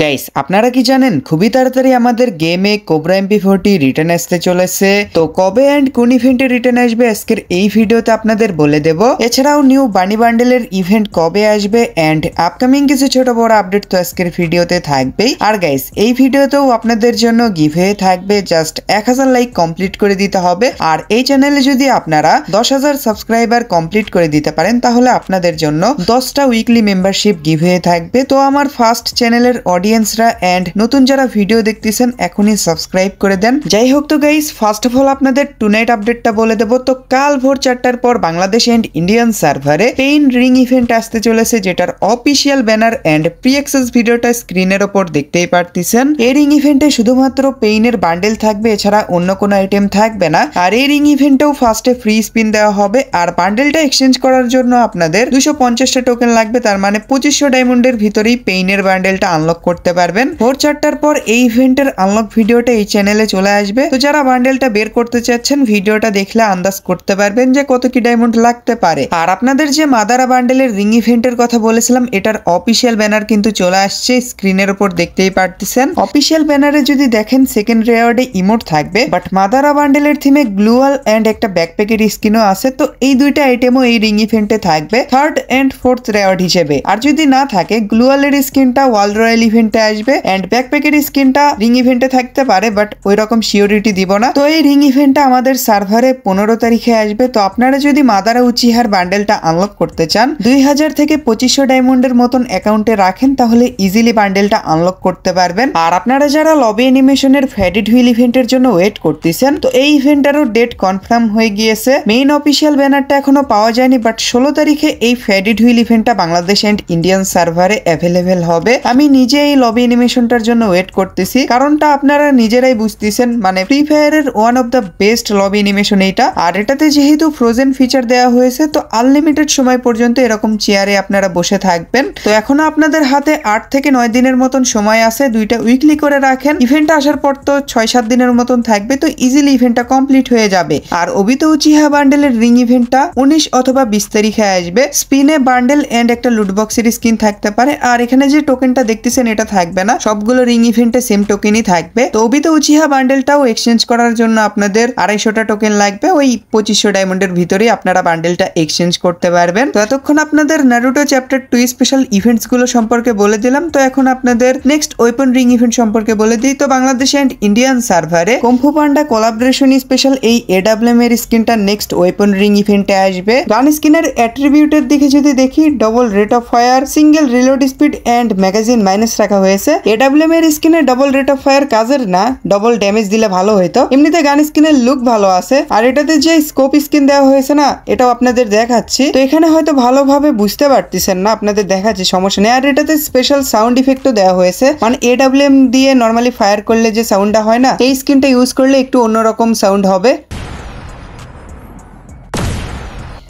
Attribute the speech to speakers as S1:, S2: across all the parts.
S1: Guys আপনারা কি জানেন খুবই তাড়াতাড়ি আমাদের গেমে কোবরা MP40 রিটার্ন আসতে চলেছে। তো কবে এন্ড কোন ইভেন্টে রিটার্ন আসবে আজকের এই ভিডিওতে আপনাদের বলে দেব। এছাড়াও নিউ বানি বান্ডেলের ইভেন্ট কবে আসবে এন্ড আপকামিং কিছু ছোট বড় আপডেট তো আজকের ভিডিওতে থাকবেই। আর গাইস এই ভিডিওতেও আপনাদের জন্য গিভওয়ে থাকবে, জাস্ট 1000 লাইক কমপ্লিট করে দিতে হবে। আর এই চ্যানেলে যদি আপনারা 10,000 সাবস্ক্রাইবার কমপ্লিট করে দিতে পারেন তাহলে আপনাদের জন্য 10টা উইকলি মেম্বারশিপ গিভওয়ে থাকবে। তো আমার ফার্স্ট চ্যানেলের অডিয়েন্সরা এন্ড নতুন যারা ভিডিও দেখতেছেন এখনই সাবস্ক্রাইব করে দেন। যাই হোক তো গাইস ফার্স্ট অফ অল আপনাদের টুনাইট আপডেটটা বলে দেব। তো কাল ভোর 4টার পর বাংলাদেশ এন্ড ইন্ডিয়ান সার্ভারে পেইন রিং ইভেন্ট আসতে চলেছে, যেটার official banner and pre access ভিডিওটা স্ক্রিনের ওপর দেখতেই পারতেছেন। এই রিং ইভেন্টে শুধুমাত্র পেইনের বান্ডেল থাকবে, এছাড়া অন্য কোনো আইটেম থাকবে না। আর এই রিং ইভেন্টেও ফার্স্টে ফ্রি স্পিন দেওয়া হবে। আর বান্ডেলটা এক্সচেঞ্জ করার জন্য আপনাদের 250টা টোকেন লাগবে, তার মানে 2500 ডায়মন্ডের ভিতরেই পেইনের বান্ডেলটা আনলক করতে পারবেন। ভোর 4টার পর এই ইভেন্টের আনলক ভিডিওটা এই চ্যানেলে চলে আসবে। তো যারা বান্ডেলটা বের করতে চাচ্ছেন ভিডিওটা দেখলে আন্দাজ করতে পারবেন যে কত কি ডায়মন্ড লাগতে পারে। আর আপনাদের যে মাদারা বান্ডেলের রিং ইভেন্টের কথা বলেছিলাম এটার অফিসিয়াল ব্যানার কিন্তু চলে আসছে, স্ক্রিনের উপর দেখতেই পারতেছেন। অফিসিয়াল ব্যানারে যদি দেখেন সেকেন্ড রেওয়ার্ডে ইমোট থাকবে, বাট মাদারা বান্ডেলের থিমে গ্লুয়াল এন্ড একটা ব্যাকপ্যাকের স্কিনও আছে। তো এই দুইটা আইটেমও এই রিং ইভেন্টে থাকবে থার্ড এন্ড ফোর্থ রেওয়ার্ড হিসেবে। আর যদি না থাকে গ্লুয়ালের স্কিনটা ওয়ার্ল্ড রয়্যাল ইভেন্টে আসবে এন্ড ব্যাকপ্যাকের স্কিনটা রিং ইভেন্টে থাকতে পারে, বাট ওই রকম সিওরিটি দিব না। তো এই রিং ইভেন্টটা আমাদের সার্ভারে 15 তারিখে আসবে। তো আপনারা যদি মাদারা উচিহার বান্ডেলটা আনলক করতে চান 2000 থেকে 2500 ডায়মন্ডের মতন অ্যাকাউন্টে রাখেন তাহলে ইজিলি বান্ডেলটা আনলক করতে পারবেন। আর আপনারা যারা লবি অ্যানিমেশনের ফ্যাডেড হুইল ইভেন্টের জন্য ওয়েট করতেছেন তো এই ইভেন্টারও ডেট কনফার্ম হয়ে গিয়েছে। মেইন অফিসিয়াল ব্যানারটা এখনো পাওয়া যায়নি, বাট 16 তারিখে এই ফ্যাডেড হুইল ইভেন্টটা বাংলাদেশ এন্ড ইন্ডিয়ান সার্ভারে অ্যাভেলেবেল হবে। আমি নিজে এই লবি অ্যানিমেশনটার জন্য ওয়েট করতেছি, কারণটা আপনারা নিজেরাই বুঝতেছেন। মানে ফ্রি ফায়ারের one of the best lobby animation এইটা। আর এটাতে যেহেতু ফ্রোজেন ফিচার দেওয়া হয়েছে তো আনলিমিটেড সময় পর্যন্ত এরকম চেয়ারে আপনারা বসে থাকবেন। তো এখনো আপনাদের হাতে 8 থেকে 9 দিনের মতন সময় আছে, দুইটা উইকলি করে রাখেন। ইভেন্টটা আসার পর তো 6-7 দিনের মতন থাকবে, তো ইজিলি ইভেন্টটা কমপ্লিট হয়ে যাবে। আর ওবিতো উচিহা বান্ডেলের রিং ইভেন্টটা 19 অথবা 20 তারিখে আসবে। স্পিনে বান্ডেল এন্ড একটা লুটবক্সের স্কিন থাকতে পারে। আর এখানে যে টোকেনটা দেখতেছেন এটা থাকবে না, সবগুলো রিং ইভেন্টে সেম টোকেনই থাকবে। তো ওবিতো উচিহা বান্ডেলটাও এক্সচেঞ্জ করার জন্য আপনাদের 250টা টোকেন লাগবে, ওই 2500 ডায়মন্ডের ভিতরেই আপনারা বান্ডেলটা এক্সচেঞ্জ করতে পারবেন। তো এতক্ষণ আপনাদের নারুটো চ্যাপ্টার 2 স্পেশাল ইভেন্টস গুলো সম্পর্কে বলে দিলাম। তো এখন আপনাদের নেক্সট ওয়েপন রিং ইভেন্ট সম্পর্কে বলে দিই। তো বাংলাদেশ এন্ড ইন্ডিয়ান সার্ভারে কুম্ফু পান্ডা কোলাবোরেশন স্পেশাল এই AWM এর স্কিনটা নেক্সট ওয়েপন রিং ইভেন্টে আসবে। গান স্কিনের অ্যাট্রিবিউটের দিকে যদি দেখি double rate of fire, single reload speed and magazine minus রাখা হয়েছে। AWM এর স্কিনে ডবল রেট অফ ফায়ার কাজের না, ডবল ড্যামেজ দিলে ভালো হইতো। এমনিতে গান স্কিনের লুক ভালো আছে। আর এটাতে যে স্কোপ স্কিন দেওয়া হয়েছে না এটাও আপনাদের দেখাচ্ছি। তো এখানে হয়তো ভালোভাবে বুঝতে পারতেছেন না, আপনাদের দেখাচ্ছি, সমস্যা নেই। আর এটাতে স্পেশাল সাউন্ড ইফেক্টও দেওয়া হয়েছে, মানে AWM দিয়ে নর্মালি ফায়ার করলে যে সাউন্ডটা হয় না এই স্কিনটা ইউজ করলে একটু অন্যরকম সাউন্ড হবে।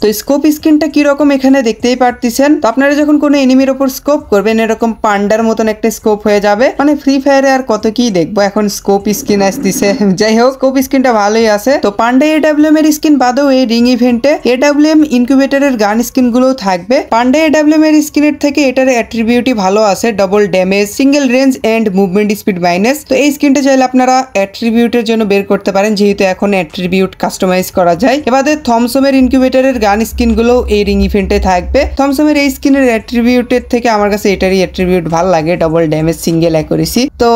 S1: তো স্কোপ স্কিনটা কিরকম এখানে দেখতেই পারতেছেন। তো আপনারা যখন কোনো এনিমির ওপর স্কোপ করবেন এরকম পান্ডার মতন একটা স্কোপ হয়ে যাবে। মানে ফ্রি ফায়ারে আর কত কি দেখবো, এখন স্কোপ স্কিন আসতেছে। যাই হোক স্কোপ স্কিনটা ভালোই আছে। তো পান্ডা AWM এর স্কিন বাদেও এই রিং ইভেন্টে AWM ইনকিউবেটরের গান স্কিন গুলোও থাকবে। পান্ডা AWM এর স্কিনের থেকে এটার অ্যাট্রিবিউটই ভালো আছে, double damage, single range and movement speed minus. তো এই স্কিনটা চাইলে আপনারা অ্যাট্রিবিউটের জন্য বের করতে পারেন, যেহেতু এখন অ্যাট্রিবিউট কাস্টমাইজ করা যায়। এবারে থমসমের ইনকিউবেটরের গান স্কিন গুলো এই রিং ইভেন্টে থাকবে। থমসমের এই স্কিনের অ্যাট্রিবিউটের থেকে আমার কাছে এটারই অ্যাট্রিবিউট ভালো লাগে, ডবল ড্যামেজ, সিঙ্গেল অ্যাকুরেসি। তো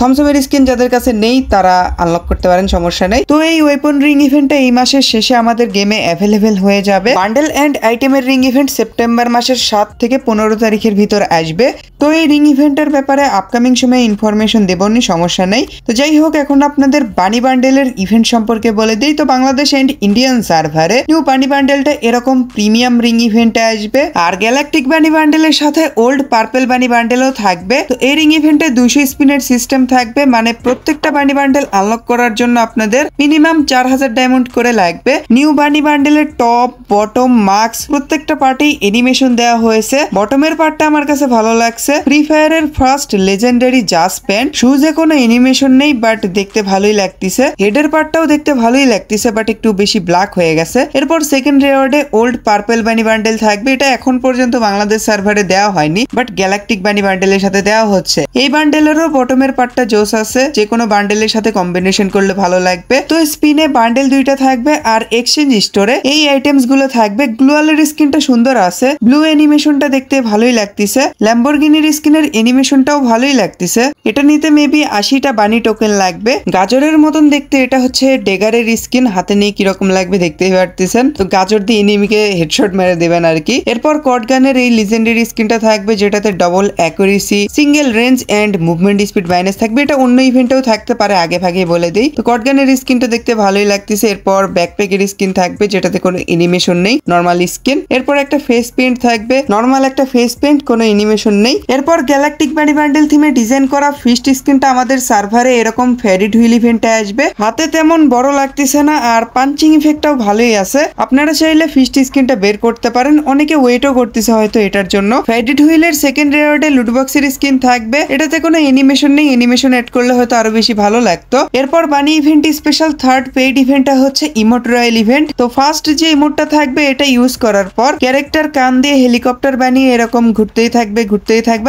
S1: থমসমের স্কিন যাদের কাছে নেই তারা আনলক করতে পারেন, সমস্যা নেই। তো এই ওয়েপন রিং ইভেন্টটা এই মাসের শেষে আমাদের গেমে অ্যাভেলেবেল হয়ে যাবে। বান্ডেল এন্ড আইটেমের রিং ইভেন্ট সেপ্টেম্বর মাসের 7 থেকে 15 তারিখের ভিতর আসবে। তো এই রিং ইভেন্টের ব্যাপারে আপকামিং সময়ে ইনফরমেশন দেবনি, সমস্যা নেই। তো যাই হোক এখন আপনাদের বানি বান্ডেলের ইভেন্ট সম্পর্কে বলে দিই। তো বাংলাদেশ এন্ড ইন্ডিয়ান সার্ভারে নিউ বানি বান্ডেলটা এরকম প্রিমিয়াম রিং ইভেন্টে আসবে। আর গ্যালাকটিক বানি বান্ডেলের সাথে ওল্ড পার্পেল বানি বান্ডেলও থাকবে। তো এই রিং ইভেন্টে 200 স্পিনের সিস্টেম থাকবে, মানে প্রত্যেকটা বানি বান্ডেল আনলক করার জন্য আপনাদের মিনিমাম 4000 ডায়মন্ড করে লাগবে। নিউ বানি বান্ডেলের টপ, বটম, মার্কস প্রত্যেকটা পার্টেই অ্যানিমেশন দেওয়া হয়েছে। বটমের পার্টটা আমার কাছে ভালো লাগছে। ফ্রি ফায়ারের ফার্স্ট লেজেন্ডারি জাস প্যান্ট। শুজে কোনো অ্যানিমেশন নেই বাট দেখতে ভালোই লাগতেছে। হেডের পার্টটাও দেখতে ভালোই লাগতেছে বাট একটু বেশি ব্ল্যাক হয়ে গেছে। এরপর সেকেন্ড রিওয়ার্ডে ওল্ড পার্পল বানি বান্ডেল থাকবে। এটা এখন পর্যন্ত বাংলাদেশ সার্ভারে দেওয়া হয়নি বাট গ্যালাকটিক বানি বান্ডেলের সাথে দেওয়া হচ্ছে। এই বান্ডেলেরও বটমের পার্টটা জোস আছে, যে কোনো বান্ডেলের সাথে কম্বিনেশন করলে ভালো লাগবে। তো স্পিনে বান্ডেল দুইটা থাকবে আর এক্সচেঞ্জ স্টোরে এই আইটেমস গুলো থাকবে। গ্লুয়ালের স্কিনটা সুন্দর আছে, ব্লু অ্যানিমেশনটা দেখতে ভালোই লাগতেছে। ল্যাম্বরগিনির স্কিনের অ্যানিমেশনটাও ভালোই লাগতেছে। এটা নিতে মেবি 80টা বানি টোকেন লাগবে। গাজরের মতন দেখতে এটা হচ্ছে ডেগারের স্কিন, হাতে নিয়ে কিরকম লাগবে দেখতেই পারতেছেন। তো গাজর দিয়ে এনিমিকে হেডশট মেরে দেবেন আর কি। এরপর কটগানের এই লিজেন্ডারি স্কিনটা থাকবে যেটাতে double accuracy, single range and movement speed minus থাকবে। এটা অন্য ইভেন্টেও থাকতে পারে, আগে ভাগে বলে দেই। তো কটগানের স্কিনটা দেখতে ভালোই লাগতেছে। এরপর ব্যাকপ্যাকের স্কিন থাকবে যেটাতে কোনো অ্যানিমেশন নেই, নরমাল স্কিন। এরপর একটা ফেস পেইন্ট থাকবে, নরমাল একটা ফেস পেইন্ট, কোনো অ্যানিমেশন নেই। এরপর গ্যালাকটিক বানি বান্ডেল থিমে ডিজাইন করা ফিস্ট স্কিনটা আমাদের সার্ভারে এরকম ফেরিড হুইল ইভেন্টে আসবে। হাতে তেমন বড় লাগতেছে না আর পাঞ্চিং ইফেক্টটাও ভালোই আছে। আপনারা চাইলে ফিস্ট স্কিনটা বের করতে পারেন, অনেকে ওয়েটও করতেছে হয়তো এটার জন্য। ফেরিড হুইলের সেকেন্ড রিওয়ার্ডে লুটবক্সের স্কিন থাকবে। এটাতে কোনো অ্যানিমেশন নেই, অ্যানিমেশন এড করলে হয়তো আরো বেশি ভালো লাগতো। এরপর বানি ইভেন্ট স্পেশাল থার্ড পেইড ইভেন্টটা হচ্ছে ইমোট রয়্যাল ইভেন্ট। তো ফার্স্ট যে ইমোটটা থাকবে এটা ইউজ করার পর ক্যারেক্টার কান দিয়ে হেলিকপ্টার বানিয়ে এরকম ঘুরতেই থাকবে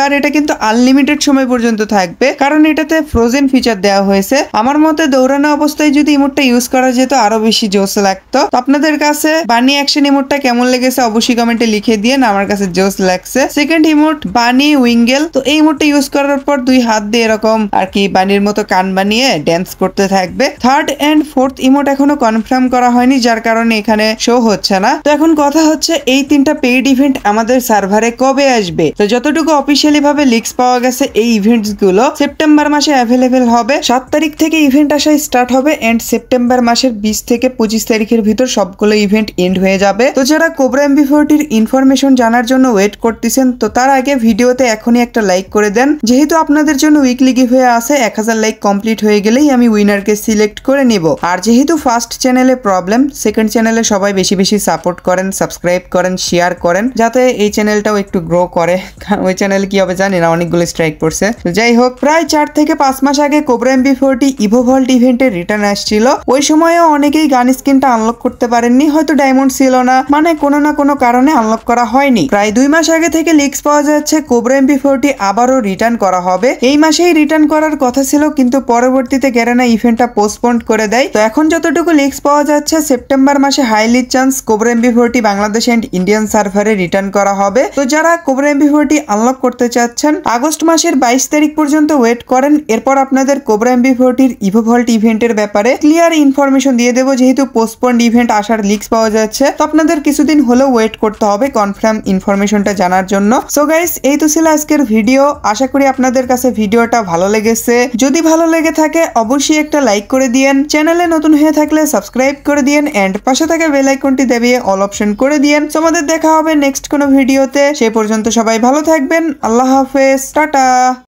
S1: আর এটা কিন্তু আনলিমিটেড সময় পর্যন্ত থাকবে, কারণ এটাতে ফ্রোজেন ফিচার দেওয়া হয়েছে। আমার মতে দৌড়ানো অবস্থায় যদি ইমোটটা ইউজ করা যেত আরো বেশি জোস লাগতো। তো আপনাদের কাছে বানি অ্যাকশন ইমোটটা কেমন লেগেছে অবশ্যই কমেন্টে লিখে দিয়েন, আমার কাছে জোস লাগছে। সেকেন্ড ইমোট বানি উইঙ্গেল। তো এই ইমোটটা ইউজ করার পর দুই হাত দিয়ে এরকম আর কি বানির মতো কান বানিয়ে ড্যান্স করতে থাকবে। থার্ড এন্ড ফোর্থ ইমোট এখনো কনফার্ম করা হয়নি, যার কারণে এখানে শো হচ্ছে না। তো এখন কথা হচ্ছে এই তিনটা পেইড ইভেন্ট আমাদের সার্ভারে কবে আসবে। তো যতটুকু অফিসিয়ালি ভাবে লিক্স পাওয়া গেছে এই ইভেন্টস গুলো সেপ্টেম্বর মাসে অ্যাভেলেবেল হবে। 7 তারিখ থেকে ইভেন্ট আসা স্টার্ট হবে এন্ড সেপ্টেম্বর মাসের 20 থেকে 25 তারিখের ভিতর সবগুলো ইভেন্ট এন্ড হয়ে যাবে। তো যারা কোবরা MB40 ইনফরমেশন জানার জন্য ওয়েট করতেছেন তো তার আগে ভিডিওতে এখনই একটা লাইক করে দেন, যেহেতু আপনাদের জন্য উইকলি গিভওয়ে আছে। 1000 লাইক কমপ্লিট হয়ে গেলেই আমি উইনারকে সিলেক্ট করে নিব। আর যেহেতু ফার্স্ট চ্যানেলে প্রবলেম, সেকেন্ড চ্যানেলে সবাই বেশি বেশি সাপোর্ট করেন, সাবস্ক্রাইব করেন, শেয়ার করেন, যাতে এই চ্যানেলটাও একটু গ্রো করে। ওই চ্যানেলে কি হবে জানি না, অনেকগুলো স্ট্রাইক পড়ছে। যাই হোক, প্রায় 4 থেকে 5 মাস আগে কোবরা MB40 ইভোভল্ট ইভেন্টের রিটার্ন আসছিল। ওই সময়ও অনেকেই গান স্কিনটা আনলক করতে পারেননি, হয়তো ডায়মন্ড ছিল না, মানে কোনো না কোনো কারণে আনলক করা হয়নি। প্রায় 2 মাস আগে থেকে লিক্স পাওয়া যাচ্ছে কোবরা MB40 আবারও রিটার্ন করা হবে। এই মাসেই রিটার্ন করার কথা ছিল কিন্তু পরবর্তীতে গ্যারেনা ইভেন্টটা পোস্টপোন্ড করে দেয়। তো এখন যতটুকু লিক্স পাওয়া যাচ্ছে সেপ্টেম্বর মাসে highly chance Cobra MB40 Bangladesh and Indian সার্ভারে রিটার্ন করা হবে। তো যারা কোবরা MB40 আনলক করতে চাচ্ছেন আগস্ট মাসের 22 তারিখ পর্যন্ত ওয়েট করেন। এরপর আপনাদের কোবরা MB40 ইভোভল্ট ইভেন্টের ব্যাপারে ক্লিয়ার ইনফরমেশন দিয়ে দেবো। যেহেতু পোস্টপোন্ড ইভেন্ট আসার লিক্স পাওয়া যাচ্ছে তো আপনাদের কিছুদিন হলেও ওয়েট করতে হবে কনফার্ম ইনফরমেশনটা জানার জন্য। সো গাইস, এই তো ছিল আজকের ভিডিও। আশা করি আপনাদের কাছে ভিডিওটা ভালো লেগেছে। যদি ভালো লেগে থাকে অবশ্যই একটা লাইক করে দিয়েন, চ্যানেলে নতুন হয়ে থাকলে সাবস্ক্রাইব করে দিয়েন এন্ড পাশে থাকা বেল আইকনটি দাবিয়ে অল অপশন করে দিয়েন। সো আমাদের দেখা হবে নেক্সট কোনো ভিডিওতে। সেই পর্যন্ত সবাই ভালো থাকবেন। আল্লাহ হাফেজ, টাটা।